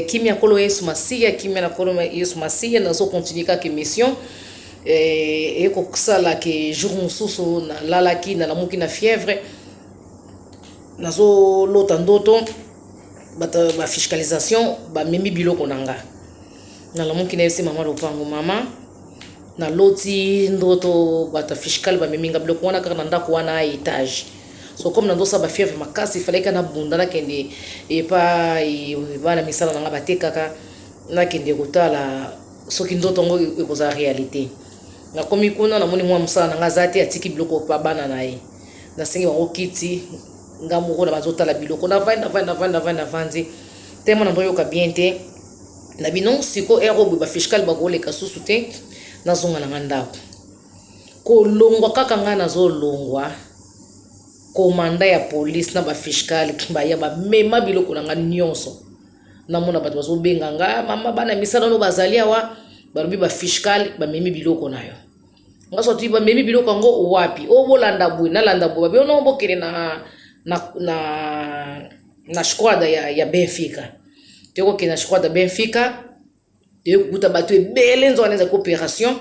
kimia kolo Yesu Masia kimia na kolo Yesu Masia nazo continuer ka mission ko kusala ke jour mususu na lalaki na lamuki na fièvre nazo lota ndoto ba fiscalisation ba memi biloko nanga na lamuki na yesi mama lopango mama na loti ndoto bata fiscal ba memi ngabilo kuona kana ndako wana etage so comme na dosa ba fièvre makasi fallait kana bunda na kende e pa e bana misala na batekaka na kende kotala soki ndoto ngo ekoza réalité na komi kuna na moni mwa musala na zati atiki biloko pa bana nae na sengi wa kiti ngamu ko na bazotala biloko na vandi temo na ndoyo ka bien te na bino siko ero ba fiscal ba gole ka susu te na zonga na ngandako ko longwa kaka ngana zo longwa komanda ya police na ba fiscal ba ya ba mema biloko na ngani nyonso na mona bato bazo benga nga mama bana misala no bazalia wa barubi ba fiscal ba memi biloko nayo ngaso ti ba memi biloko ngo wapi o bolanda bui na landa bui ba ono bokere na squad ya Benfica teko ke na squad Benfica teko kuta bato ebele nzo aneza coopération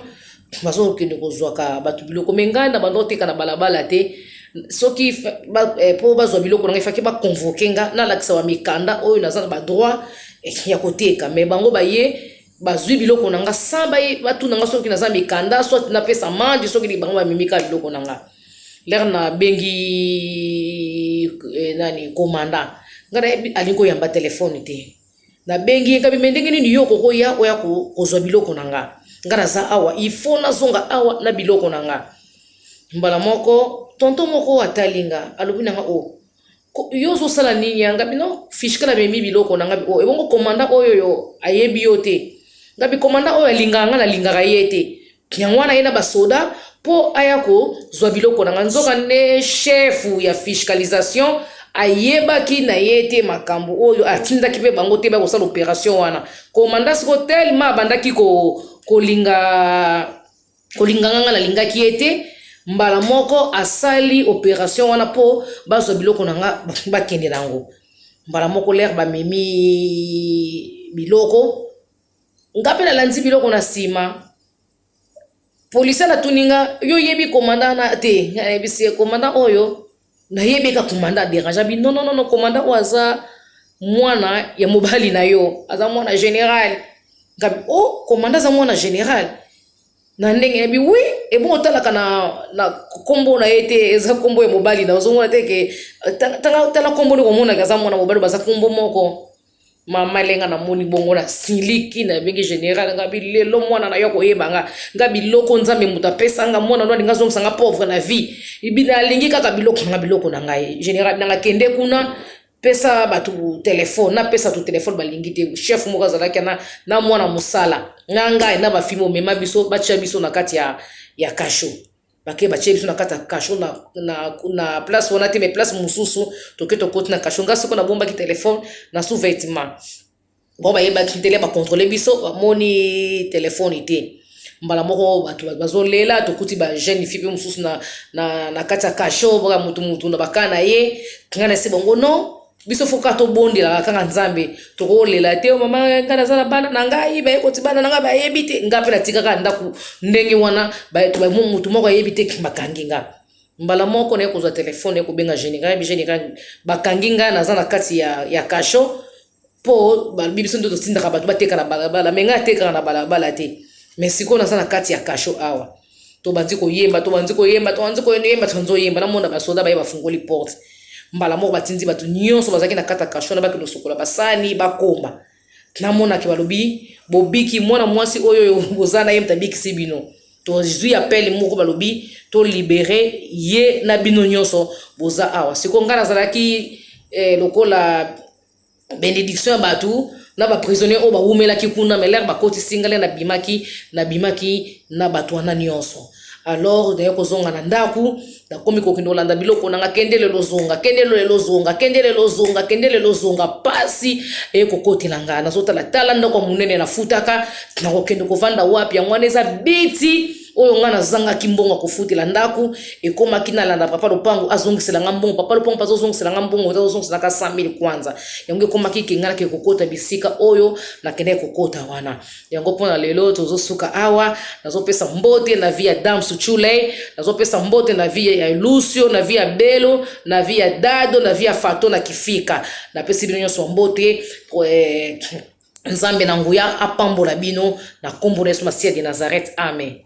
bazo ke ndiko zwaka bato biloko menganda bandote kana balabala te soki po bazo biloko na ifaki ba convoquer nga na lakisa wa mikanda oyo nazana ba droit ya koteka me bango baye bazwi biloko nanga samba batu nanga soki naza mikanda soit na pesa mandi soki li bango ba mimika biloko nanga l'air na bengi nani komanda ngara alingo yamba telefone te na bengi ngabi mendenge ni yoko ko ya oya ko zo biloko nanga ngara za awa ifona zonga awa na biloko nanga mbala moko tonto moko atalinga alobi nanga o yozo sala nini yanga bino fishkala memi biloko nanga o ebongo komanda oyo yo ayebi yote ngabi komanda oyo alinganga na lingaka yete kyangwana yena basoda po ayako zwa biloko nanga nzoka ne chef ya fiscalisation ayebaki na yete makambo oyo atindaki pe bango te ba ko sala opération wana komanda siko tellement bandaki ko linganga na lingaki yete mbala moko asali opération wana po bazwa biloko nanga bakende nango mbala moko l'air ba memi biloko ngape na lanzi biloko na sima police na tuninga yo yebi komanda na te yebisi komanda oyo na yebi ka komanda dérange bi non komanda waza mwana ya mobali na yo aza mwana général ngabi komanda za mwana général na ndenge yebi oui e bon talaka na kombo na yete eza kombo ya mobali na ozongona te ke tala kombo ni komona kaza mwana mobali baza kombo moko mama lenga na moni bongo na siliki na bengi général ngabi lelo mwana na yoko yebanga ngabi loko nzambe muta pesa nga mwana ndo ndinga zonga pauvre na vie ibina lingi kaka biloko na ngai général na kende kuna pesa batu téléphone na pesa tu téléphone balingi te chef moko azalaki na mwana musala nanga na ba fimo mema biso bacha biso na kati ya kasho bake bache biso na kati ya kasho na place wana te me place mususu toketo koti na kasho nga soko na bomba ki téléphone na sous-vêtement bon ba yeba ki tele ba contrôler biso moni téléphone te mbala moko batu bazolela tokuti ba jeune fille mususu na kati ya kasho boka mutu na bakana ye ngana se bongo no biso foka to bondi la kanga nzambe to lela te mama ngana zala bana nanga iba eko tibana nanga ba yebite ngape na tika ndaku ndenge wana ba to ba mutu moko yebite kimakanginga mbala moko ne ko za telefone ko benga général bakanginga na zana kati ya kasho po ba bibiso ndo tinda ka batu bateka na balabala menga teka na balabala te mais siko na zana kati ya kasho awa to banzi ko yemba tonzo yemba na mona basoda ba bafungoli porte mbala moko batinzi batu nyonso bazaki na kata kasho na baki no sokola basani bakomba na mona ke balobi bobiki mwana mwasi oyo bozana ye mtabiki sibino to zui appel moko balobi to libérer ye na bino nyonso boza awa siko ngana zalaki lokola bénédiction batu na ba prisonnier o ba wumela ki kuna meler ba koti singale na bimaki na batu wana nyonso alors de kozonga na ndaku na komi ko kindolanda biloko nanga kendele lozonga pasi kokoti nanga na zota la tala ndako munene na futaka na kokende kovanda wapi ya mwaneza biti oyo nga nazangaki mbongo akofutela ndaku ekomaki nalanda papa lopango azongisela nga mbongo papa lopango mpa azozongisela nga mbongo azozongiselaka 100,000 kwanza yango ekomaki ke nga nake kokota bisika oyo nakende kokota wana yango mpona lelo tozosuka awa nazopesa mbote na vie ya Dame Suchule nazopesa mbote na vie ya Lucio na vie ya Belo na vie ya Dado na vie ya Fato na Kifika napesi bino nyonso mbote Nzambe na nguya apambola bino na kombo na Yesu Masiya de Nazareth amen.